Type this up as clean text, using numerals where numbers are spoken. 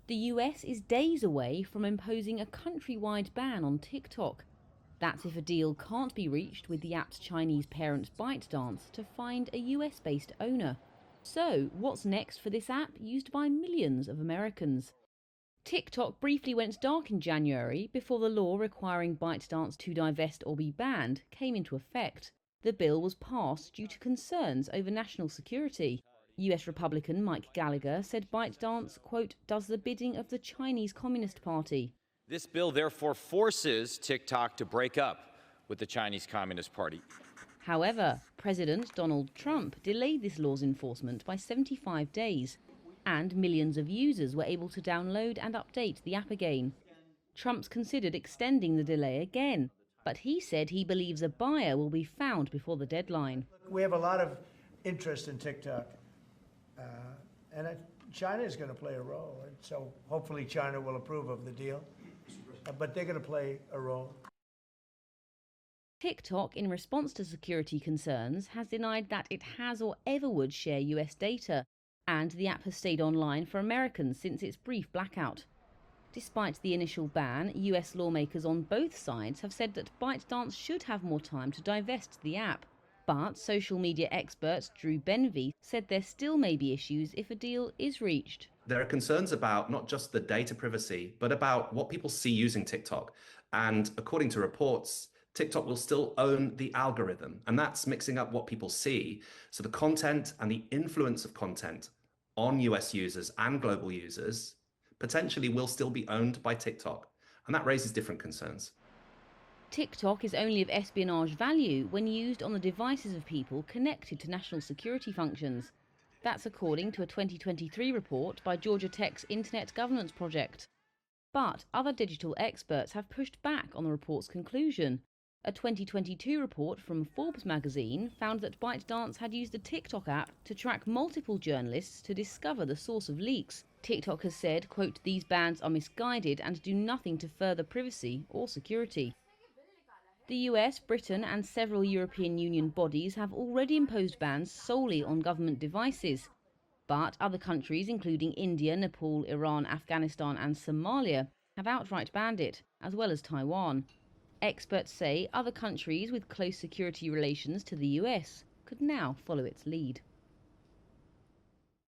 The US is days away from imposing a countrywide ban on TikTok. That's if a deal can't be reached with the app's Chinese parent ByteDance to find a US-based owner. So, what's next for this app used by millions of Americans? TikTok briefly went dark in January before the law requiring ByteDance to divest or be banned came into effect. The bill was passed due to concerns over national security. US Republican Mike Gallagher said ByteDance, quote, does the bidding of the Chinese Communist Party. This bill therefore forces TikTok to break up with the Chinese Communist Party. However, President Donald Trump delayed this law's enforcement by 75 days, and millions of users were able to download and update the app again. Trump's considered extending the delay again, but he said he believes a buyer will be found before the deadline. We have a lot of interest in TikTok, and China is going to play a role, and so hopefully China will approve of the deal, but they're going to play a role. TikTok, in response to security concerns, has denied that it has or ever would share US data, and the app has stayed online for Americans since its brief blackout. Despite the initial ban, US lawmakers on both sides have said that ByteDance should have more time to divest the app. But social media expert Drew Benvey said there still may be issues if a deal is reached. There are concerns about not just the data privacy, but about what people see using TikTok. And according to reports, TikTok will still own the algorithm, and that's mixing up what people see. So the content and the influence of content on US users and global users potentially will still be owned by TikTok. And that raises different concerns. TikTok is only of espionage value when used on the devices of people connected to national security functions. That's according to a 2023 report by Georgia Tech's Internet Governance Project. But other digital experts have pushed back on the report's conclusion. A 2022 report from Forbes magazine found that ByteDance had used the TikTok app to track multiple journalists to discover the source of leaks. TikTok has said, quote, these bans are misguided and do nothing to further privacy or security. The US, Britain and several European Union bodies have already imposed bans solely on government devices. But other countries, including India, Nepal, Iran, Afghanistan and Somalia, have outright banned it, as well as Taiwan. Experts say other countries with close security relations to the US could now follow its lead.